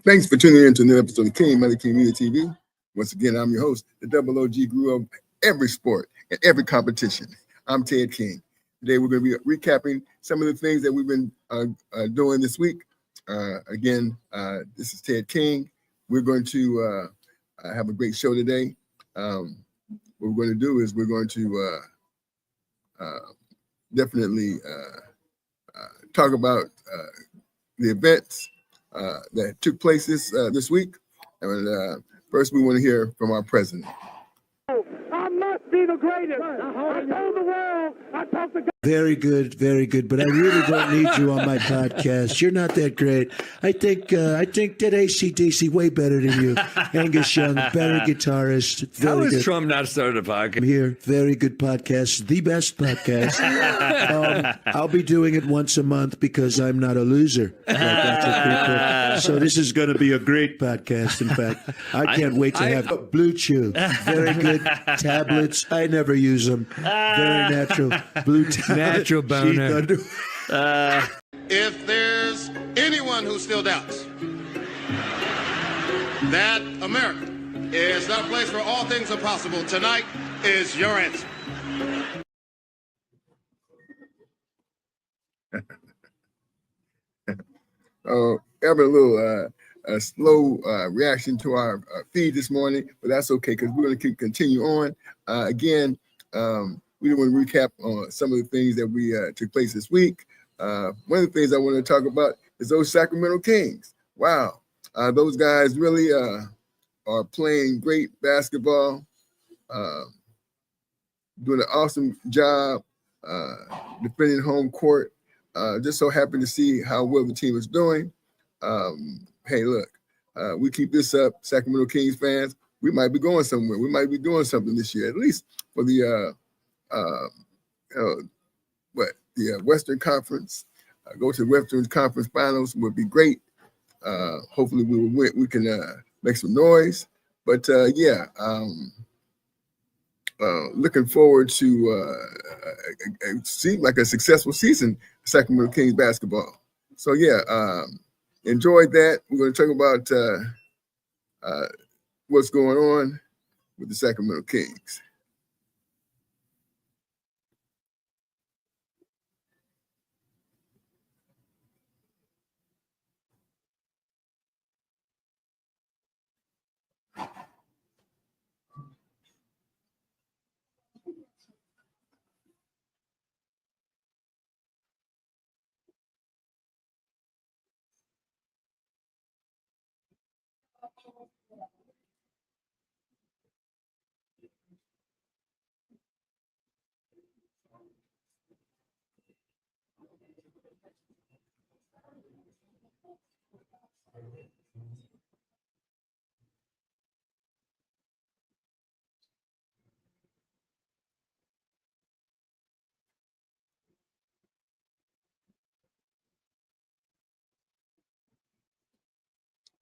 Thanks for tuning in to another episode of King Mother King Media TV. Once again, I'm your host, the double OG grew up every sport and every competition. I'm Ted King. Today, we're going to be recapping some of the things that we've been doing this week. This is Ted King. We're going to have a great show today. What we're going to do is we're going to definitely talk about the events that took place this week. And first, we want to hear from our president. I must be the greatest. I told the world. I talked to God. Very good, very good. But I really don't need you on my podcast. You're not that great. I think that AC/DC way better than you. Angus Young, better guitarist. How has good. Trump not started a podcast? I'm here. Very good podcast. The best podcast. I'll be doing it once a month because I'm not a loser. Like people. So this is going to be a great podcast. In fact, I can't wait to have Blue Chew. Very good tablets. I never use them. Very natural. Blue tablets. Natural boner. If there's anyone who still doubts that America is not a place where all things are possible, tonight is your answer. Having a little slow reaction to our feed this morning, but that's okay because we're going to continue on. We want to recap on some of the things that we took place this week. One of the things I want to talk about is those Sacramento Kings. Wow, those guys really are playing great basketball, doing an awesome job defending home court. Just so happy to see how well the team is doing. Hey, look, we keep this up, Sacramento Kings fans. We might be going somewhere. We might be doing something this year, at least for the Western Conference. Go to the Western Conference Finals would be great. Hopefully we will win. We can make some noise. But looking forward to seem like a successful season for Sacramento Kings basketball. So enjoyed that. We're going to talk about what's going on with the Sacramento Kings.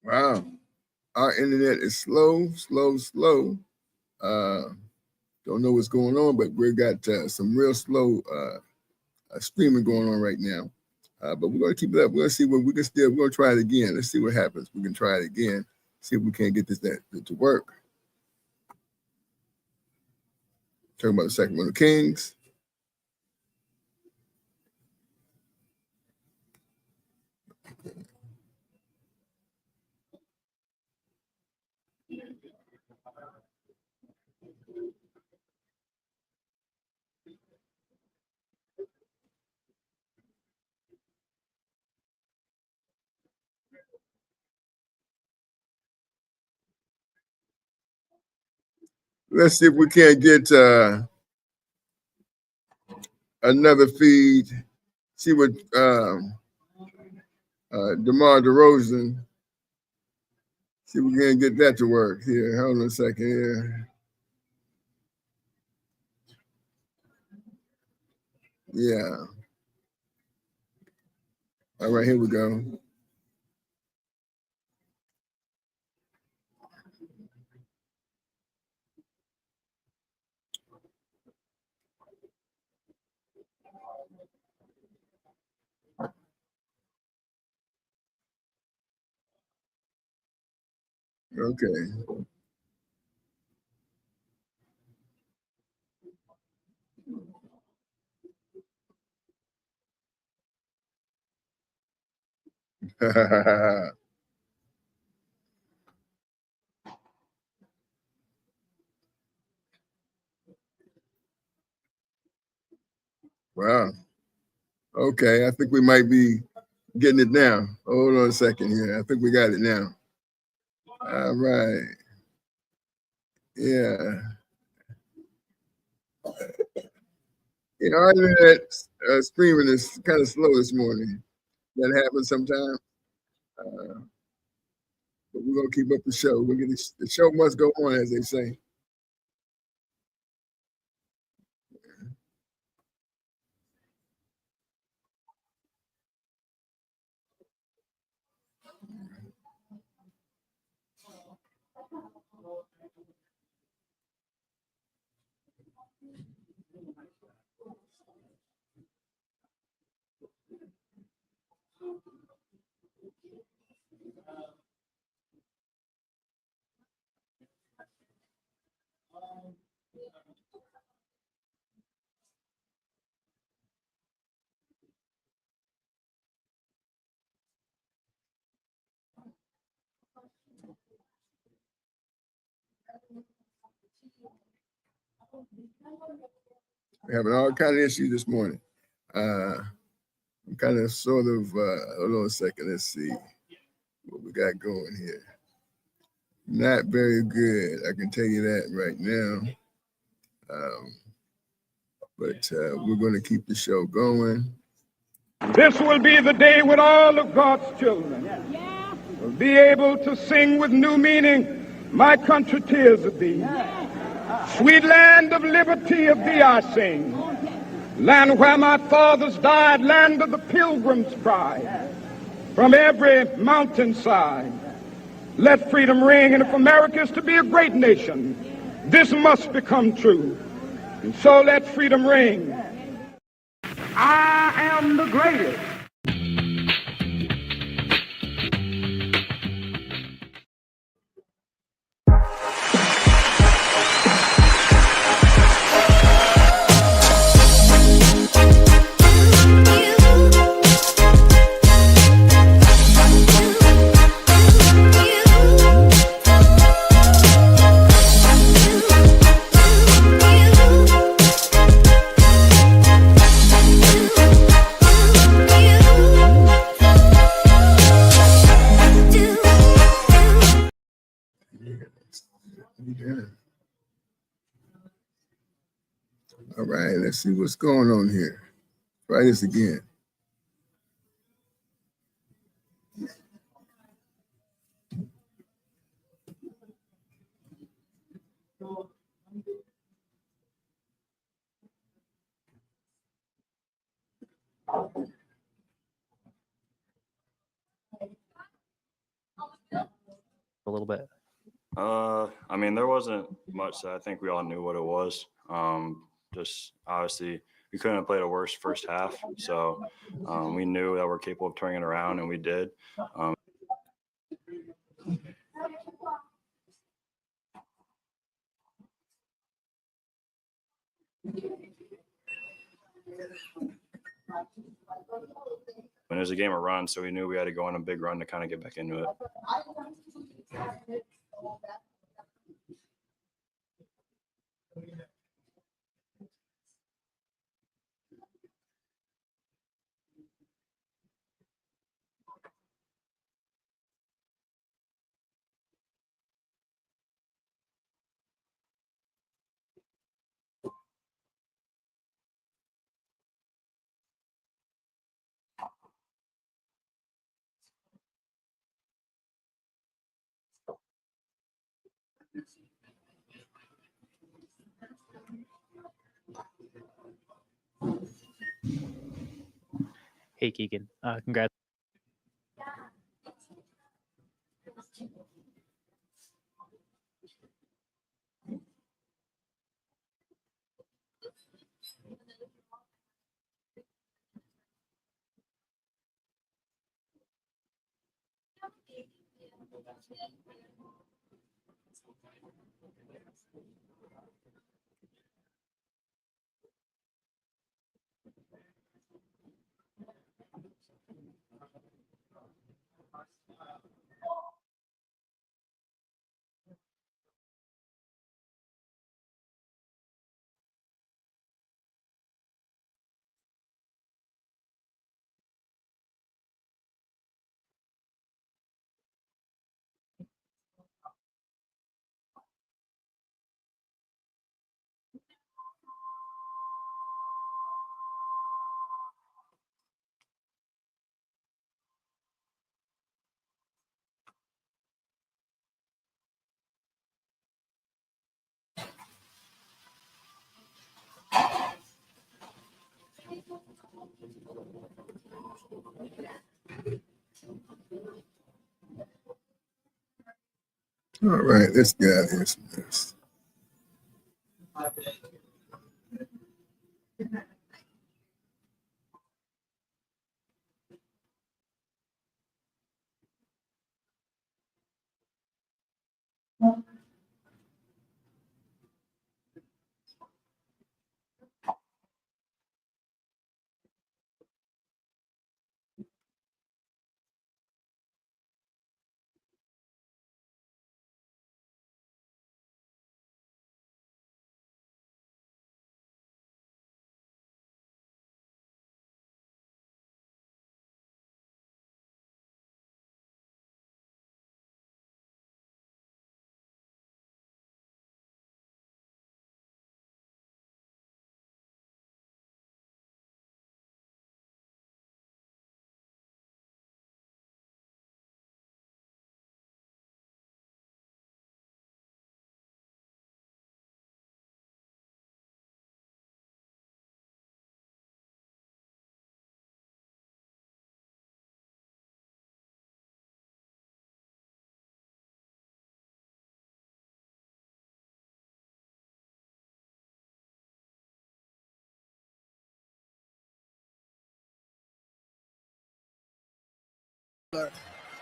Wow, our internet is slow. Don't know what's going on, but we got some real slow streaming going on right now. But we're going to keep it up. We're going to see what we can still. We're going to try it again. Let's see what happens. We can try it again. See if we can't get this to work. Talking about the Sacramento Kings. Let's see if we can't get another feed. See what DeMar DeRozan. See if we can get that to work here. Hold on a second here. Yeah. All right, here we go. Okay. Wow. Okay, I think we might be getting it now. Hold on a second here. I think we got it now. All right. Yeah. You know, our internet streaming is kind of slow this morning. That happens sometimes. But we're gonna keep up the show. We're gonna the show must go on, as they say. We're having all kind of issues this morning. I'm kind of sort of hold on a second. Let's see what we got going here. Not very good. I can tell you that right now. But we're going to keep the show going. This will be the day when all of God's children will be able to sing with new meaning, my country, tears of thee. Sweet land of liberty, of thee I sing. Land where my fathers died, land of the pilgrim's pride. From every mountainside, let freedom ring. And if America is to be a great nation, this must become true. And so let freedom ring. I am the greatest. Yeah. All right, let's see what's going on here. Try this again. A little bit. I mean, there wasn't much that I think we all knew what it was. Just obviously we couldn't have played a worse first half. So we knew that we're capable of turning it around, and we did. And it was a game of runs, so we knew we had to go on a big run to kind of get back into it. Hey, Keegan. Congrats. All right, let's get out of here. Some this.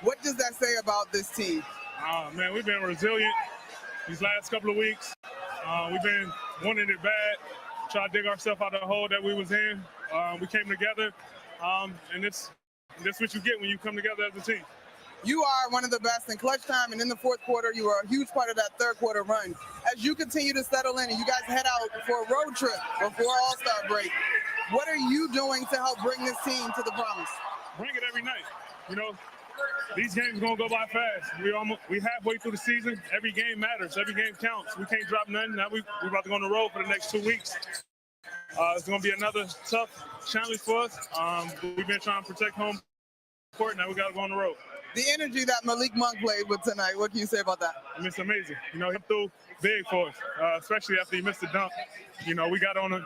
What does that say about this team? Man, we've been resilient these last couple of weeks. We've been wanting it bad, try to dig ourselves out of the hole that we was in. We came together, and that's what you get when you come together as a team. You are one of the best in clutch time, and in the fourth quarter, you were a huge part of that third quarter run. As you continue to settle in and you guys head out for a road trip before All-Star break, what are you doing to help bring this team to the promise? Bring it every night. You know, these games gonna go by fast. We halfway through the season. Every game matters. Every game counts. We can't drop nothing. Now we about to go on the road for the next 2 weeks. It's gonna be another tough challenge for us. We've been trying to protect home court. Now we gotta go on the road. The energy that Malik Monk played with tonight, what can you say about that? It's amazing. You know, he threw big for us, especially after he missed the dunk. You know, we got on him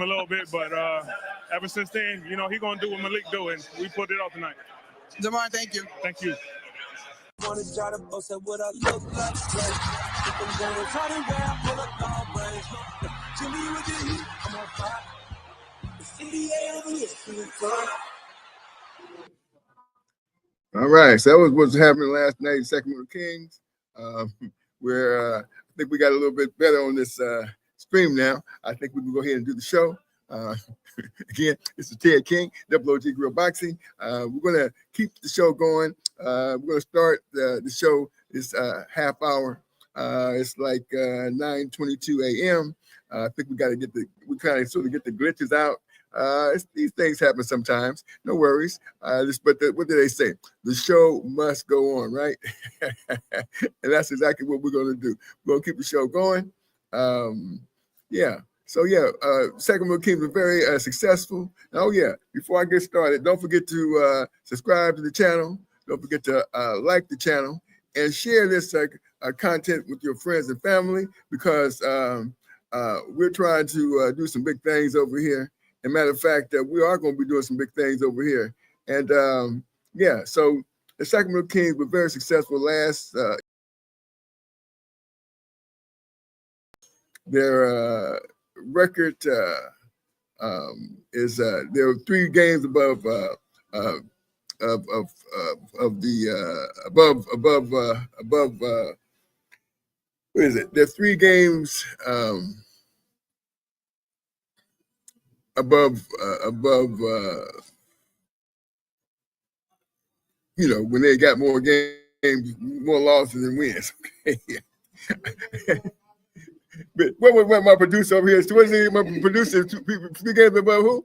a little bit, but ever since then, you know, he gonna do what Malik do, and we put it off tonight. Jamar, thank you. Thank you. All right, so that was what's happening last night in Sacramento Kings, where I think we got a little bit better on this stream now. I think we can go ahead and do the show. Again, this is Ted King, WOG Grill Boxing. We're going to keep the show going. We're going to start the show. It's half hour. It's like 9:22 a.m. I think we got to get we kind of sort of get the glitches out. These things happen sometimes. No worries. What do they say? The show must go on, right? And that's exactly what we're going to do. We're going to keep the show going. Yeah. So Sacramento Kings were very successful. Oh yeah, before I get started, don't forget to subscribe to the channel. Don't forget to like the channel and share this content with your friends and family, because we're trying to do some big things over here. As a matter of fact, we are going to be doing some big things over here. And so the Sacramento Kings were very successful last their record is there were 3 games above the above what is it? There's 3 games above when they got more games, more losses than wins. Okay. But what my producer over here? What is it? My producer 3 games above who?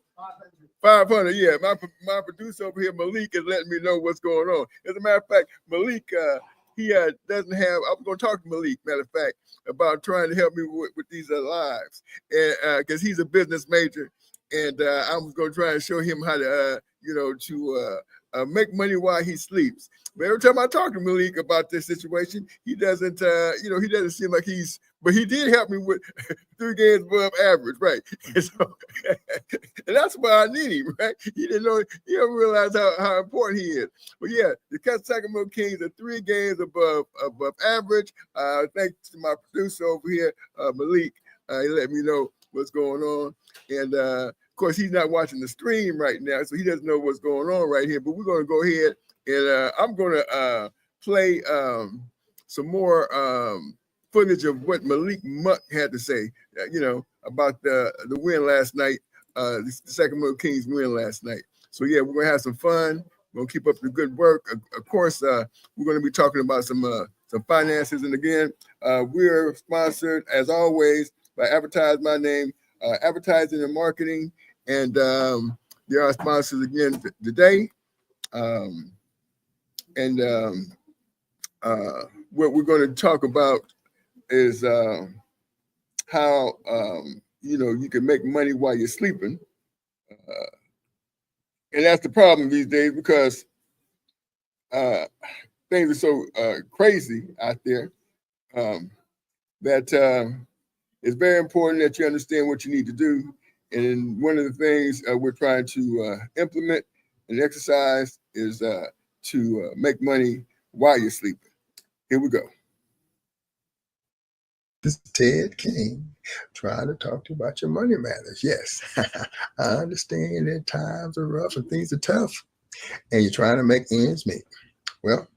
500. Yeah, my producer over here, Malik, is letting me know what's going on. As a matter of fact, Malik, he doesn't have. I'm going to talk to Malik. Matter of fact, about trying to help me with these lives, and because he's a business major, and I'm going to try and show him how to, make money while he sleeps. But every time I talk to Malik about this situation, he doesn't, he doesn't seem like he's. But he did help me with 3 games above average, right? And, so, and that's why I need him, right? He didn't realize how important he is. But yeah, the Sacramento Kings are 3 games above average. Thanks to my producer over here, Malik. He let me know what's going on. And of course, he's not watching the stream right now, so he doesn't know what's going on right here. But we're going to go ahead and I'm going to play some more footage of what Malik Muck had to say, about the win last night, the Sacramento Kings win last night. So yeah, we're gonna have some fun. We're gonna keep up the good work. Of course, we're gonna be talking about some finances. And again, we're sponsored as always by Advertise My Name, Advertising and Marketing, and there are sponsors again today. What we're going to talk about is how you can make money while you're sleeping, and that's the problem these days because things are so crazy out there that it's very important that you understand what you need to do. And one of the things we're trying to implement and exercise is to make money while you're sleeping. Here we go. This is Ted King trying to talk to you about your money matters. Yes, I understand that times are rough and things are tough, and you're trying to make ends meet. Well,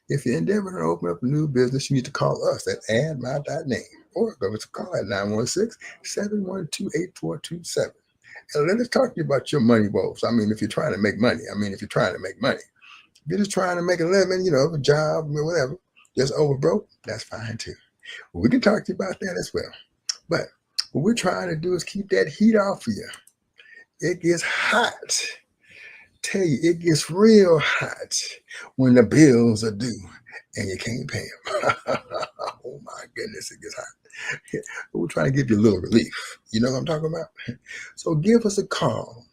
if you're endeavoring to open up a new business, you need to call us at addmy.name or go to call at 916-712-8427. And let us talk to you about your money woes. I mean, if you're trying to make money. If you're just trying to make a living, a job, whatever, just over broke, that's fine too. We can talk to you about that as well. But what we're trying to do is keep that heat off of you. It gets hot. Tell you, it gets real hot when the bills are due and you can't pay them. Oh my goodness, it gets hot. We're trying to give you a little relief. You know what I'm talking about? So give us a call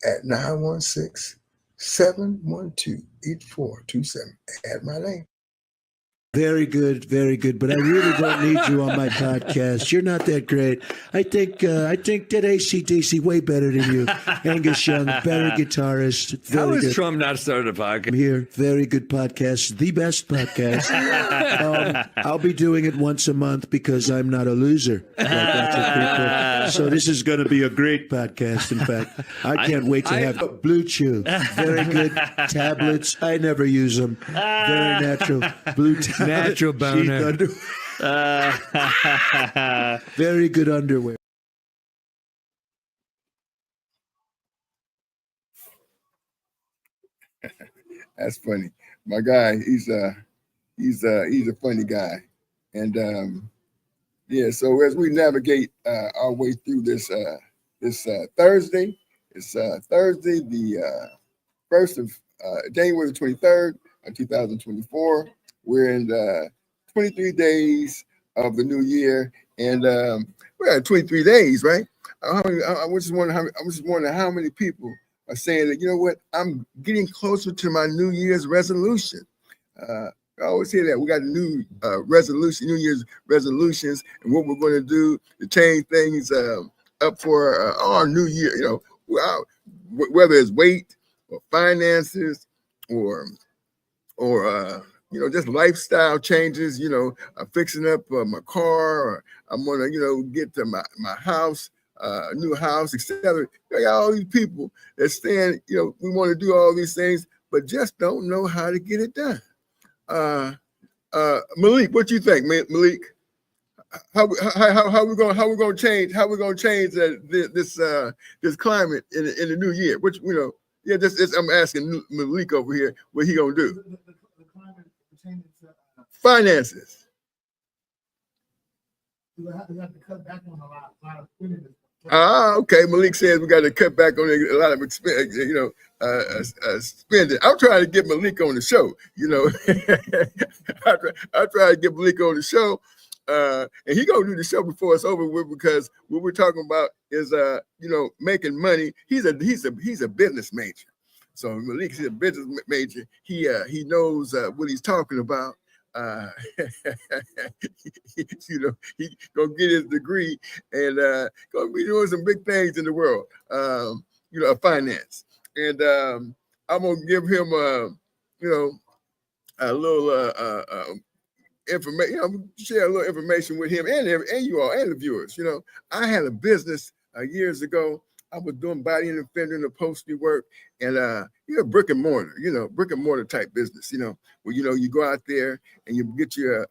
at 916-712-8427. Add my name. Very good, very good. But I really don't need you on my podcast. You're not that great. I think that AC/DC way better than you. Angus Young, better guitarist. How has good. Trump not started a podcast? I'm here. Very good podcast. The best podcast. I'll be doing it once a month because I'm not a loser. Like lots of people. So this is going to be a great podcast. In fact, I can't wait to have Blue Chew. Very good tablets. I never use them. Very natural. Blue Natural boner. Very good underwear. That's funny. My guy, he's a funny guy, and yeah. So as we navigate our way through this Thursday, it's Thursday, the 1st of January the 23rd, 2024. We're in 23 days of the new year, and we're at 23 days, right? I was just wondering how many people are saying that, you know what, I'm getting closer to my New Year's resolution. I always hear that we got a new New Year's resolutions, and what we're going to do to change things up for our new year. Whether it's weight or finances or just lifestyle changes. I'm fixing up my car, or I'm gonna, get to my house new house, etc. You got all these people that stand, we want to do all these things, but just don't know how to get it done. Malik, what you think, Malik? How we gonna change this climate in the new year? Which I'm asking Malik over here what he gonna do. The climate pertaining to finances. We have to cut back on a lot of spending. Okay. Malik says we got to cut back on a lot of spending. I'm trying to get Malik on the show. I try to get Malik on the show. And he gonna do the show before it's over with, because what we're talking about is making money. He's a business major. So Malik is a business major. He knows what he's talking about. He gonna get his degree and gonna be doing some big things in the world. Of finance. And I'm gonna give him a little information, share a little information with him and you all and the viewers. I had a business years ago. I was doing body and fender and upholstery work, and brick and mortar type business. Where you go out there and you get you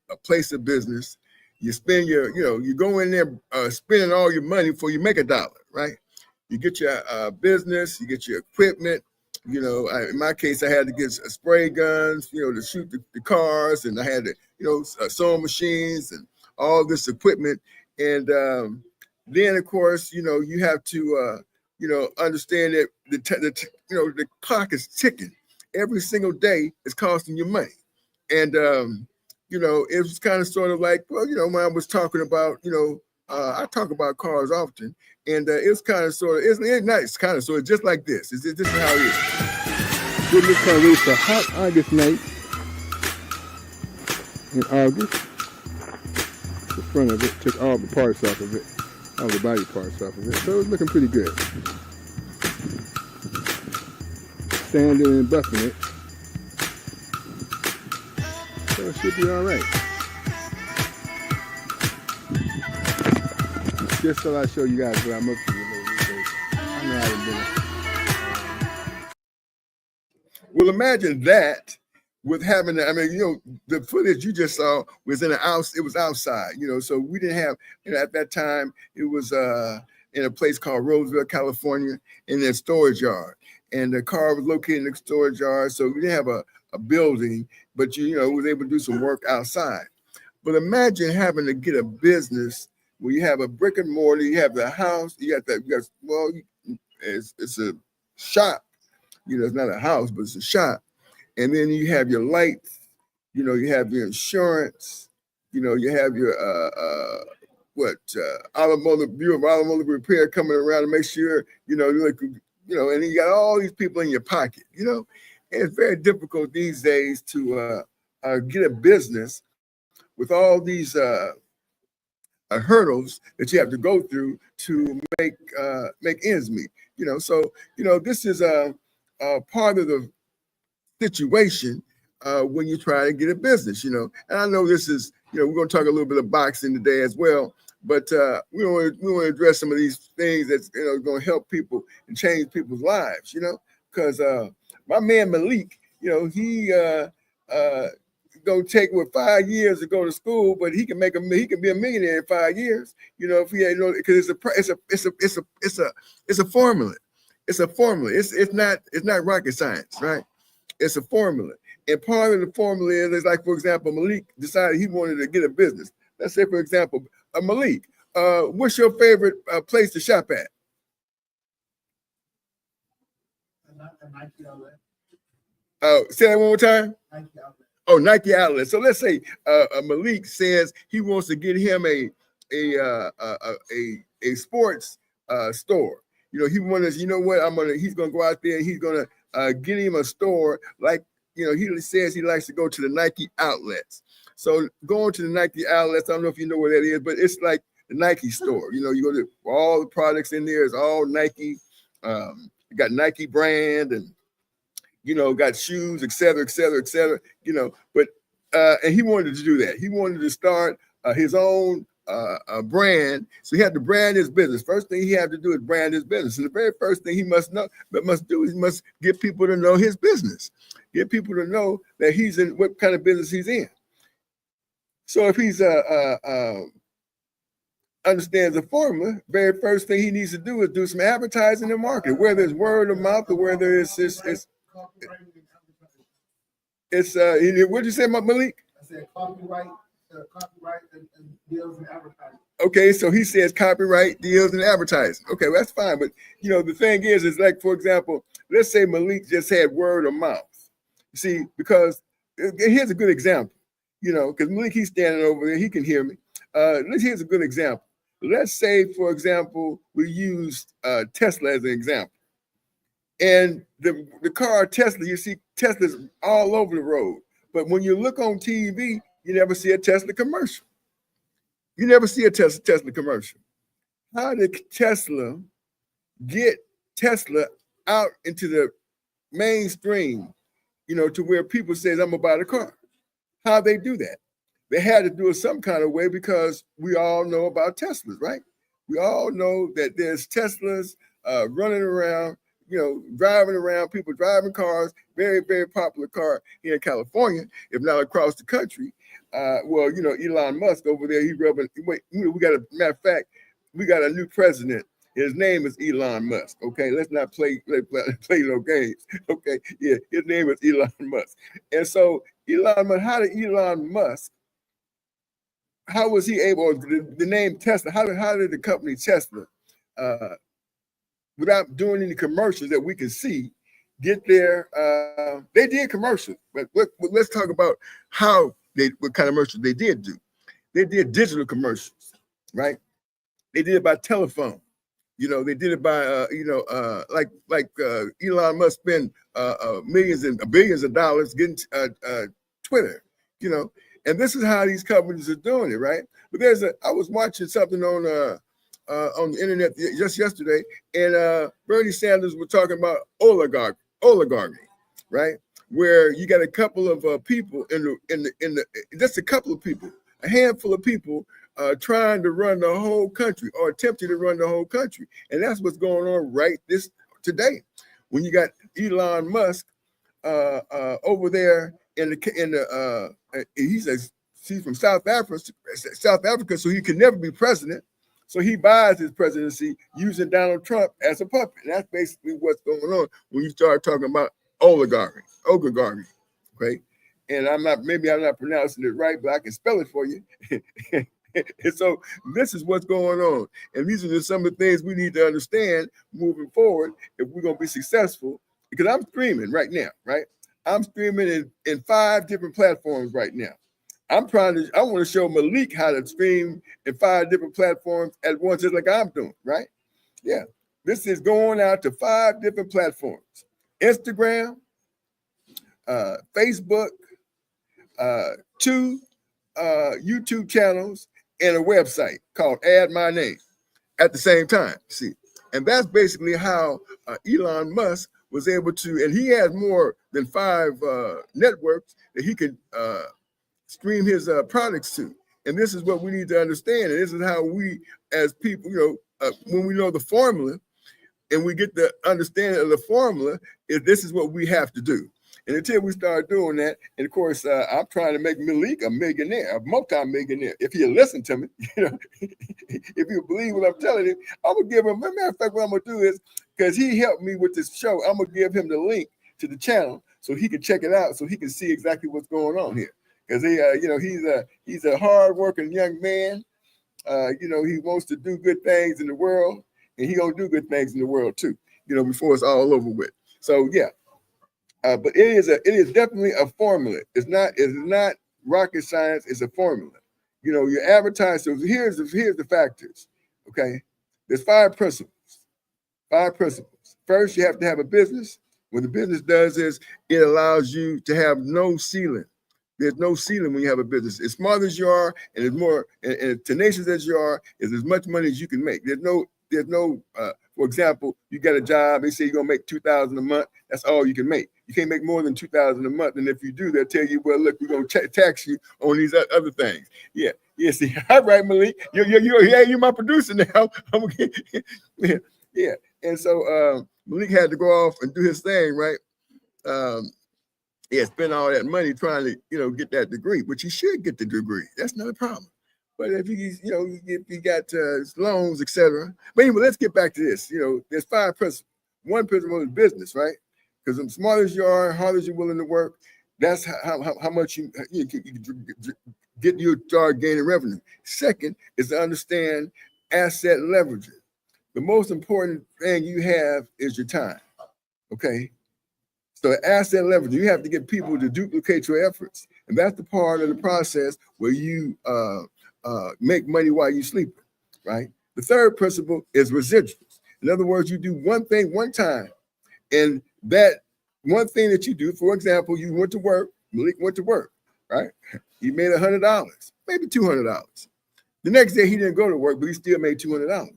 a place of business. You spend you go in there spending all your money before you make a dollar, right? You get your business, you get your equipment. In my case, I had to get spray guns, to shoot the cars, and I had to, sewing machines and all this equipment. And then, of course, you have to, understand that the clock is ticking. Every single day is costing you money. And, it was kind of sort of like, when I was talking about, I talk about cars often, and it's kind of sort of, it's kind of sort of just like this. This is how it is. Good look kind of it's a hot August night in August. The front of it took all the parts off of it, all the body parts off of it, so it's looking pretty good. Sanding and buffing it, so it should be all right. Just so I show you guys what I'm up to. I know how to do it. Well, imagine that with having, the footage you just saw was in the house. It was outside, so we didn't have, at that time, it was in a place called Roseville, California, in their storage yard. And the car was located in the storage yard, so we didn't have a building, but was able to do some work outside. But imagine having to get a business where you have a brick and mortar, you have the house, it's a shop. It's not a house, but it's a shop. And then you have your lights, you have your insurance, you have your automotive Bureau of Automotive Repair coming around to make sure, and you got all these people in your pocket, and it's very difficult these days to get a business with all these hurdles that you have to go through to make ends meet. So this is a part of the situation when you try to get a business. And I know this is we're going to talk a little bit of boxing today as well, but we want to address some of these things that's going to help people and change people's lives. Because my man Malik, he gonna take 5 years to go to school, but he can be a millionaire in 5 years. If he had because it's a formula. It's a formula. It's not rocket science, right? It's a formula. And part of the formula is like, for example, Malik decided he wanted to get a business. Let's say, for example, Malik, what's your favorite place to shop at? Nike outlet. Say that one more time. Nike outlet. Oh, Nike outlet. So let's say Malik says he wants to get him a sports store. He wants, he's gonna go out there and he's gonna get him a store like, he says he likes to go to the Nike outlets. So going to the Nike outlets, I don't know if you know where that is, but it's like the Nike store. You go to all the products in there is all Nike. You got Nike brand and got shoes, et cetera, et cetera, et cetera, but and he wanted to do that. He wanted to start his own a brand. So he had to brand his business. First thing he had to do is brand his business. And the very first thing he must do is he must get people to know his business. Get people to know that he's in what kind of business he's in. So if he's understands the formula, very first thing he needs to do is do some advertising and marketing, whether it's word of mouth or whether it's what'd you say about Malik? I said copyright and deals and advertising. Okay, so he says copyright, deals, and advertising. Okay, well, that's fine. But the thing is like, for example, let's say Malik just had word of mouth. You see, because here's a good example. Because Malik, he's standing over there, he can hear me. Here's a good example. Let's say, for example, we used Tesla as an example. And the car Tesla, you see Teslas all over the road. But when you look on TV, you never see a Tesla commercial. You never see a Tesla commercial. How did Tesla get Tesla out into the mainstream, to where people say, I'm gonna buy the car? How they do that? They had to do it some kind of way, because we all know about Teslas, right? We all know that there's Teslas running around, driving around, people driving cars, very, very popular car here in California, if not across the country. Elon Musk over there, we got matter of fact, we got a new president. His name is Elon Musk. Okay, let's not play no games. Okay, yeah, his name is Elon Musk. And so how was he able, the name Tesla, how did the company Tesla, without doing any commercials that we can see, get there? They did commercials, but let's talk about what kind of commercials they did do. They did digital commercials, right? They did it by telephone. They did it by, like Elon Musk spent millions and billions of dollars getting Twitter, and this is how these companies are doing it, right? But I was watching something on the internet just yesterday, and Bernie Sanders was talking about oligarchy, right? Where you got a couple of people just a couple of people, a handful of people trying to run the whole country or attempting to run the whole country, and that's what's going on right today. When you got Elon Musk over there he's from South Africa, so he can never be president. So he buys his presidency using Donald Trump as a puppet. And that's basically what's going on when you start talking about oligarchy. Okay, and I'm not pronouncing it right, but I can spell it for you. And so this is what's going on, and these are just some of the things we need to understand moving forward if we're going to be successful. Because I'm streaming right now, right? I'm streaming in 5 different platforms right now. I want to show Malik how to stream in 5 different platforms at once, just like I'm doing, right? Yeah, this is going out to 5 different platforms: Instagram, Facebook, 2 YouTube channels, and a website called Add My Name at the same time. See, and that's basically how Elon Musk was able to, and he has more than 5 networks that he can stream his products to. And this is what we need to understand. And this is how we, as people, when we know the formula and we get the understanding of the formula, this is what we have to do. And until we start doing that, and of course, I'm trying to make Malik a millionaire, a multi-millionaire. If he'll listen to me, if you believe what I'm telling him, I'm gonna give him. As a matter of fact, what I'm gonna do is, because he helped me with this show, I'm gonna give him the link to the channel so he can check it out, so he can see exactly what's going on here. Because he's a hard-working young man. He wants to do good things in the world, and he gonna do good things in the world too. Before it's all over with. So yeah. But it is definitely a formula. It's not rocket science. It's a formula. You advertise. So here's the factors. Okay, there's 5 principles. 5 principles. First, you have to have a business. What the business does is it allows you to have no ceiling. There's no ceiling when you have a business. As smart as you are, and as more and as tenacious as you are, is as much money as you can make. There's no there's no for example, you got a job, they say you're gonna make $2,000 a month, that's all you can make. You can't make more than $2,000 a month. And if you do, they'll tell you, well, look, we're gonna tax you on these other things. Yeah. See, all right, Malik. You're my producer now. Yeah. And so Malik had to go off and do his thing, right? Spend all that money trying to, get that degree, which he should get the degree. That's not a problem. But if he's, if he got loans, etc. But anyway, let's get back to this. There's 5 principles. One principle is business, right? Because the smarter as you are, harder as you're willing to work, that's how much you get you start gaining revenue. Second is to understand asset leveraging. The most important thing you have is your time. Okay. So asset leveraging, you have to get people to duplicate your efforts. And that's the part of the process where you make money while you're sleeping, right? The third principle is residuals. In other words, you do one thing one time, and that one thing that you do, for example, you went to work, Malik went to work, right? He made $100, maybe $200. The next day he didn't go to work, but he still made $200.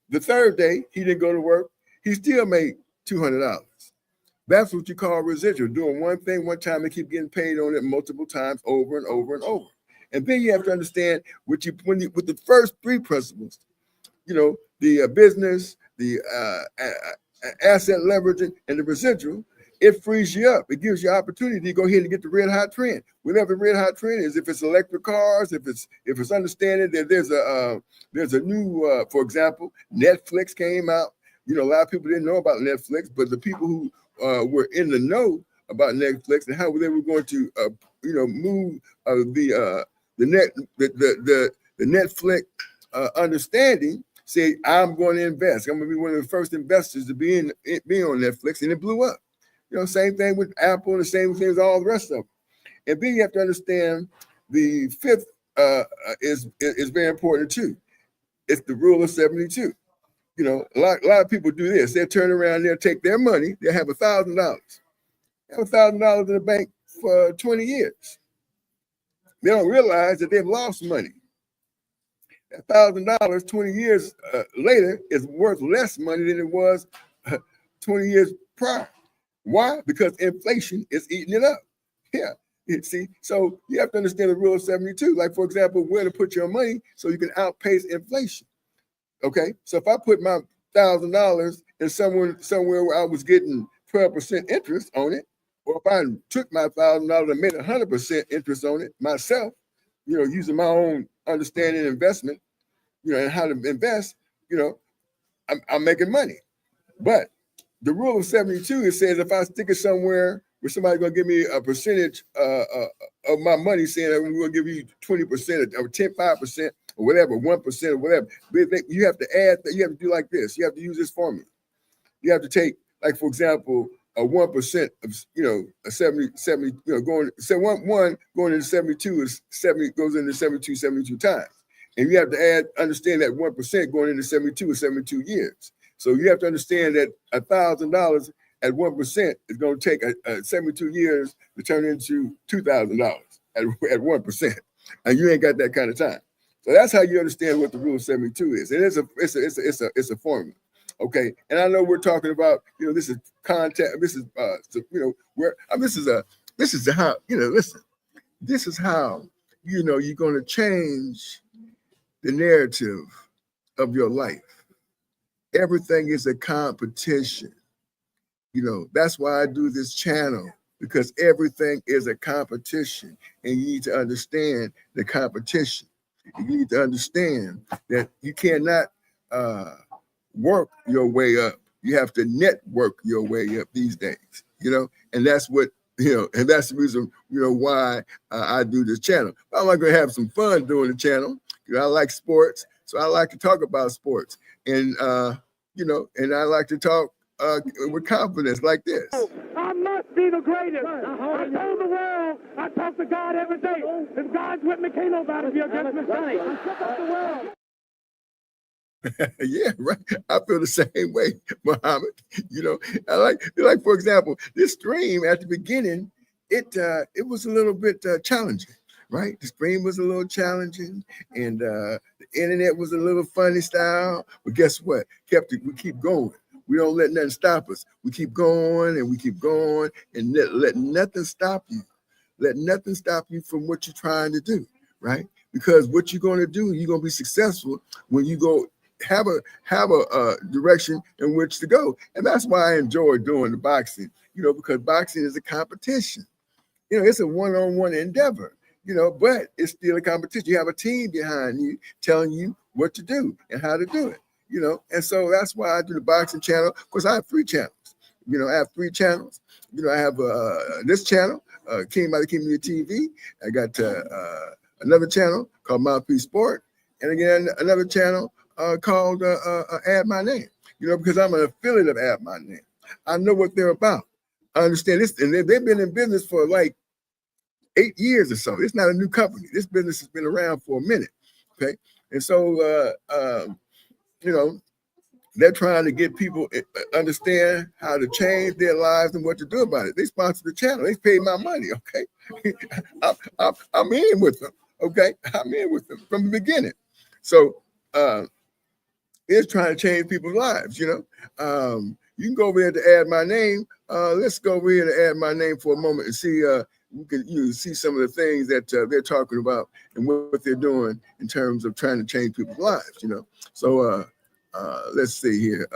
The third day he didn't go to work, he still made $200. That's what you call residual, doing one thing one time and keep getting paid on it multiple times over and over and over. And then you have to understand with the first 3 principles, the business, the asset leveraging, and the residual, it frees you up. It gives you opportunity to go ahead and get the red hot trend. Whatever the red hot trend is, if it's electric cars, if it's understanding that there's a new, for example, Netflix came out. A lot of people didn't know about Netflix, but the people who were in the know about Netflix and how they were going to, move the Netflix understanding, say, I'm going to invest. I'm going to be one of the first investors to be on Netflix, and it blew up. Same thing with Apple, and the same thing as all the rest of them. And then you have to understand the 5th is very important too. It's the rule of 72. A lot of people do this. They'll turn around, they'll take their money, they'll have $1,000. They have $1,000 in the bank for 20 years. They don't realize that they've lost money. That $1,000 20 years later is worth less money than it was 20 years prior. Why? Because inflation is eating it up. Yeah. You see, so you have to understand the rule of 72. Like, for example, where to put your money so you can outpace inflation. Okay. So if I put my $1,000 in somewhere where I was getting 12% interest on it, or if I took my $1,000 and made 100% interest on it myself, using my own understanding of investment, and how to invest, I'm making money. But the rule of 72, it says if I stick it somewhere where somebody's going to give me a percentage of my money, saying that we're going to give you 20% or 5% or whatever, 1% or whatever, you have to add that. You have to do like this. You have to use this formula. You have to take, like, for example, a 1% of, a 70, one going into 72 is 70, goes into 72 times. And you have to understand that 1% going into 72 is 72 years. So you have to understand that $1,000 at 1% is going to take 72 years to turn into $2,000 at 1%. And you ain't got that kind of time. So that's how you understand what the rule of 72 is. And it's a formula. Okay. And I know we're talking about, this is contact, this is this is how, listen, this is how, you're going to change the narrative of your life. Everything is a competition. That's why I do this channel, because everything is a competition, and you need to understand the competition. You need to understand that you cannot work your way up. You have to network your way up these days, and that's what, and that's the reason, why I do this channel. I'm not going to have some fun doing the channel. I like sports, so I like to talk about sports, and and I like to talk with confidence like this. I must be the greatest. I told the world, I talk to God every day. If God's with me, can't nobody be against me. I shook up the world. Yeah, right. I feel the same way, Muhammad. I like, for example, this stream at the beginning, it was a little bit challenging. right? The screen was a little challenging, and the internet was a little funny style. But guess what? We keep going. We don't let nothing stop us. We keep going and we keep going, and let nothing stop you. Let nothing stop you from what you're trying to do, right? Because what you're going to do, you're going to be successful when you go have a direction in which to go. And that's why I enjoy doing the boxing, because boxing is a competition. It's a one-on-one endeavor, but it's still a competition. You have a team behind you telling you what to do and how to do it, and so that's why I do the boxing channel. Of course, I have 3 channels. I have 3 channels. I have this channel, King by the Community TV. I got another channel called Mouthpiece Sport, and again another channel called Add My Name. Because I'm an affiliate of Add My Name. I know what they're about. I understand this, and they've been in business for like 8 years or so. It's not a new company. This business has been around for a minute. Okay, and so they're trying to get people understand how to change their lives and what to do about it. They sponsor the channel. They paid my money. Okay, I'm in with them. Okay, I'm in with them from the beginning. So it's trying to change people's lives. You can go over here to Add My Name. Let's go over here to Add My Name for a moment and see. You see some of the things that they're talking about and what they're doing in terms of trying to change people's lives. So. Let's see here.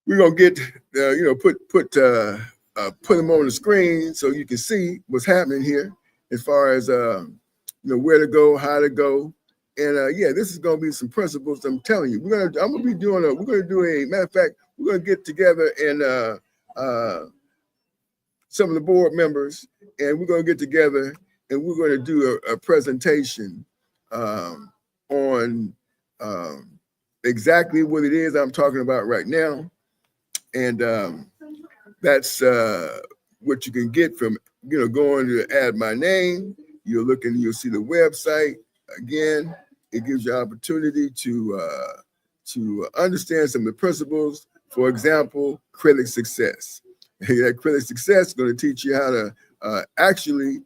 We're gonna get put them on the screen so you can see what's happening here as far as where to go, how to go, and this is gonna be some principles. I'm telling you, we're gonna do a matter of fact. We're gonna get together and some of the board members, and we're gonna get together and we're gonna do a presentation on. Exactly what it is I'm talking about right now, and that's what you can get from going to Add My Name. You'll see the website again. It gives you opportunity to understand some of the principles. For example, credit success. That credit success is going to teach you how to actually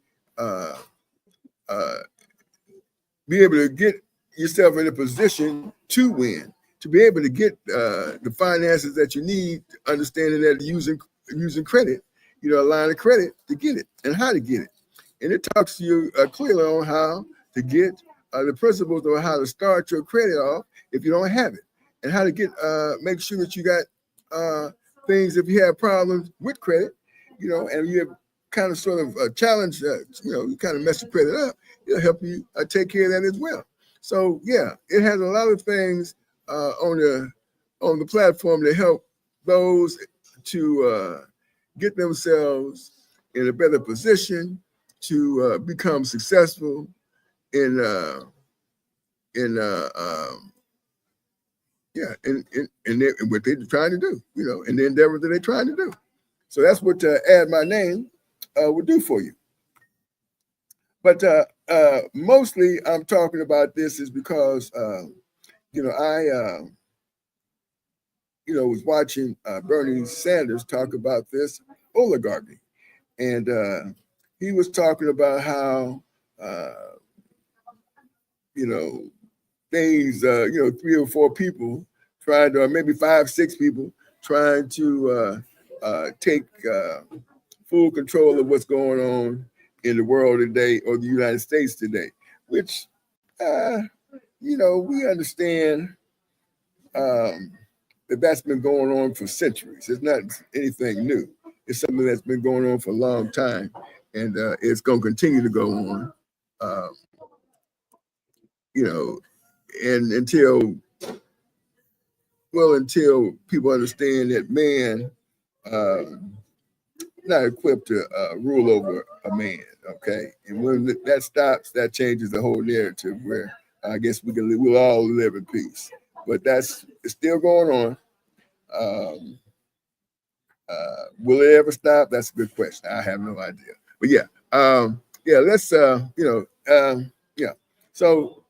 be able to get yourself in a position to win, to be able to get the finances that you need, understanding that using credit, a line of credit to get it and how to get it. And it talks to you clearly on how to get the principles of how to start your credit off if you don't have it, and how to get make sure that you got things if you have problems with credit, and you have kind of sort of a challenge, you kind of mess your credit up. It'll help you take care of that as well. So it has a lot of things on the platform to help those to get themselves in a better position to become successful in what they're trying to do, in the endeavor that they're trying to do. So that's what Add My Name would do for you. But mostly I'm talking about this is because, I was watching Bernie Sanders talk about this oligarchy. And he was talking about how, things, 3 or 4 people trying to, or maybe 5, 6 people trying to take full control of what's going on in the world today or the United States today, which, we understand that's been going on for centuries. It's not anything new. It's something that's been going on for a long time, and it's going to continue to go on, and until people understand that man not equipped to rule over a man, okay? And when that stops, that changes the whole narrative where I guess we'll all live in peace. But it's still going on. Will it ever stop? That's a good question. I have no idea. But let's So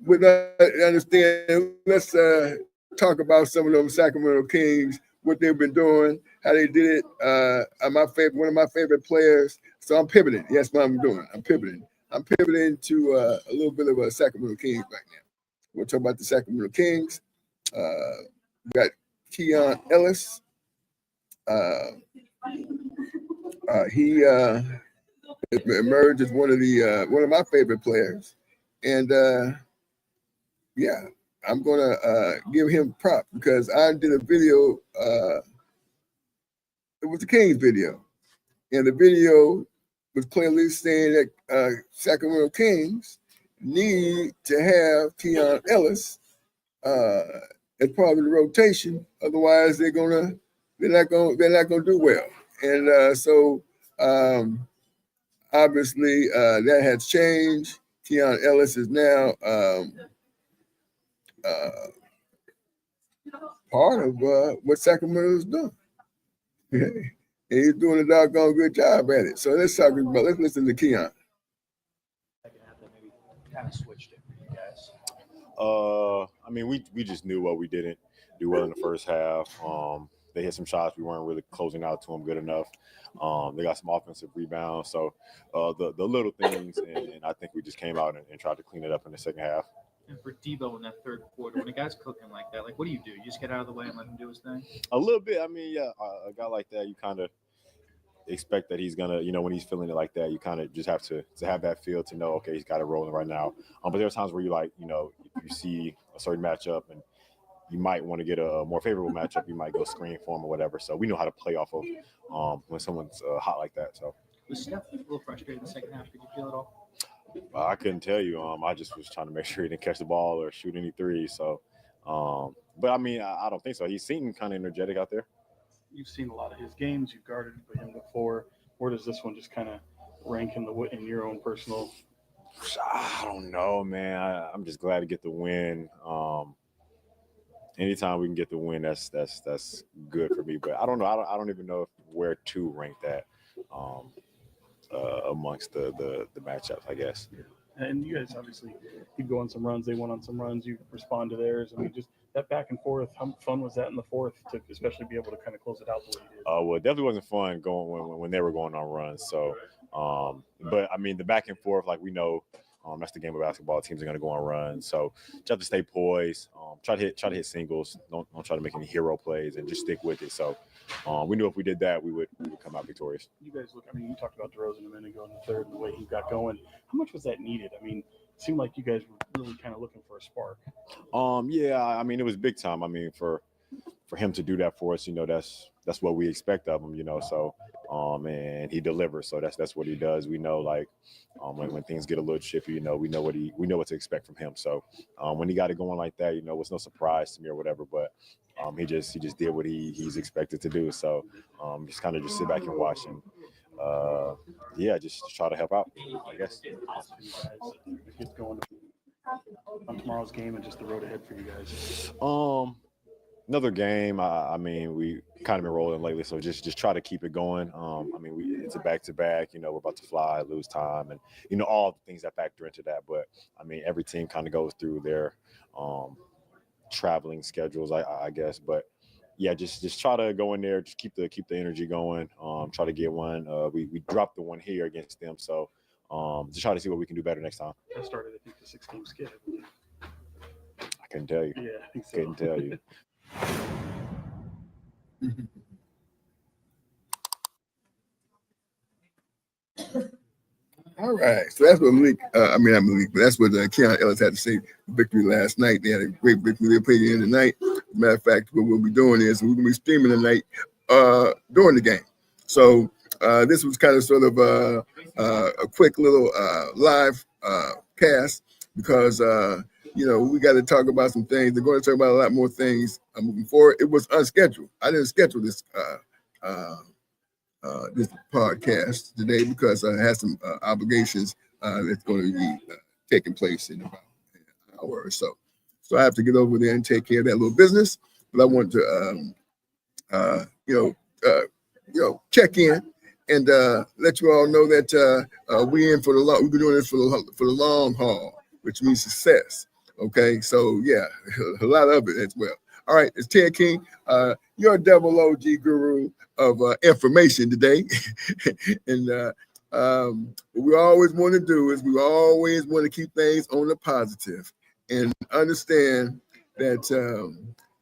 with that understanding, let's talk about some of them Sacramento Kings what they've been doing, how they did it. One of my favorite players. So I'm pivoting. That's what I'm doing. I'm pivoting. I'm pivoting to a little bit of a Sacramento Kings right now. We'll talk about the Sacramento Kings. We got Keon Ellis. He emerged as one of my favorite players, and yeah, I'm gonna give him props because I did a video. It was the Kings video, and the video was clearly saying that Sacramento Kings need to have Keon Ellis as part of the rotation. Otherwise, they're not gonna do well. And so obviously that has changed. Keon Ellis is now part of what Sacramento's doing. And he's doing a doggone good job at it. So let's listen to Keon. Kind of switched it for you guys. I mean, we just knew what we didn't do well in the first half. They hit some shots we weren't really closing out to them good enough. They got some offensive rebounds. So the little things, and I think we just came out and tried to clean it up in the second half. And for Debo in that third quarter, when a guy's cooking like that, like what do? You just get out of the way and let him do his thing? A little bit. I mean, yeah, a guy like that, you kind of expect that he's gonna, when he's feeling it like that, you kind of just have to have that feel to know, okay, he's got it rolling right now. But there are times where you if you see a certain matchup and you might want to get a more favorable matchup, you might go screen for him or whatever. So we know how to play off of when someone's hot like that. So was Steph a little frustrated in the second half? Did you feel it all? I couldn't tell you. I just was trying to make sure he didn't catch the ball or shoot any threes. So, but I mean, I don't think so. He seemed kind of energetic out there. You've seen a lot of his games. You've guarded him before. Where does this one just kind of rank in your own personal? I don't know, man. I'm just glad to get the win. Anytime we can get the win, that's good for me. But I don't know. I don't even know where to rank that amongst the matchups, I guess. And you guys obviously you go on some runs. They went on some runs. You respond to theirs. I mean, just that back and forth. How fun was that in the fourth to especially be able to kind of close it out the way you did? Well, it definitely wasn't fun going when they were going on runs. So, but I mean, the back and forth, like we know. That's the game of basketball. Teams are going to go on runs, so you have to stay poised. Try to hit singles. Don't try to make any hero plays, and just stick with it. So we knew if we did that, we would come out victorious. You guys look. I mean, you talked about DeRozan a minute ago in the third, and the way he got going. How much was that needed? I mean, it seemed like you guys were really kind of looking for a spark. Yeah. I mean, it was big time. I mean, for him to do that for us, that's what we expect of him. So. And he delivers. So that's what he does. We know when things get a little chippy, we know what to expect from him. So when he got it going like that, it was no surprise to me or whatever. But he just did what he's expected to do. So just kind of just sit back and watch him. Just try to help out, I guess. Get going on tomorrow's game and just the road ahead for you guys. Another game. I mean, we kind of been rolling lately, so just try to keep it going. I mean, it's a back-to-back. We're about to fly, lose time, and all the things that factor into that. But I mean, every team kind of goes through their traveling schedules, I guess. But yeah, just try to go in there, just keep the energy going. Try to get one. We dropped the one here against them, so just try to see what we can do better next time. That started, I think, the 6-game skid. I couldn't tell you. Yeah, I think so. Couldn't tell you. All right, so that's what Malik. Not Malik, but that's what Keon Ellis had to say. Victory last night. They had a great victory. They played the end of the night. As a matter of fact, what we'll be doing is we're gonna be streaming tonight during the game. So this was kind of sort of a quick little live cast because we got to talk about some things. They're going to talk about a lot more things moving forward. It was unscheduled. I didn't schedule this this podcast today because I had some obligations that's going to be taking place in about an hour or so. So I have to get over there and take care of that little business. But I want to, check in and let you all know that we're in for the long. We've been doing this for the long haul, which means success. Okay, so yeah, a lot of it as well. All right, it's Ted King. You're a double OG guru of information today. And what we always want to do is we always want to keep things on the positive and understand that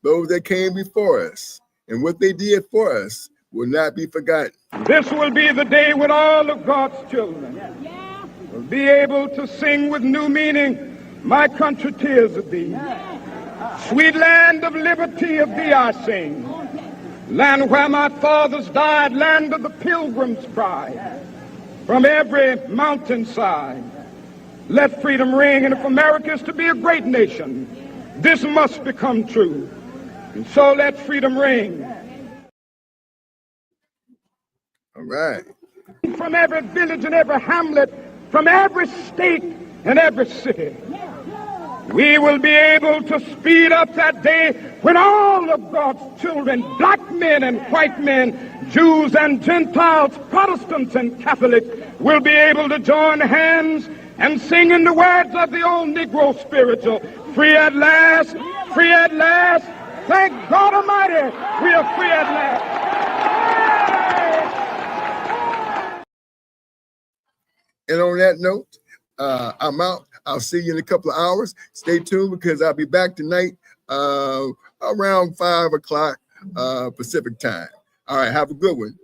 those that came before us and what they did for us will not be forgotten. This will be the day when all of God's children will be able to sing with new meaning, my country, tears of thee. Sweet land of liberty, of thee I sing. Land where my fathers died, land of the pilgrim's pride. From every mountainside, let freedom ring. And if America is to be a great nation, this must become true. And so let freedom ring. All right. From every village and every hamlet, from every state and every city, we will be able to speed up that day when all of God's children, black men and white men, Jews and Gentiles, Protestants and Catholics, will be able to join hands and sing in the words of the old Negro spiritual, free at last, free at last. Thank God Almighty, we are free at last. And on that note, I'm out. I'll see you in a couple of hours. Stay tuned because I'll be back tonight around 5 o'clock Pacific time. All right, have a good one.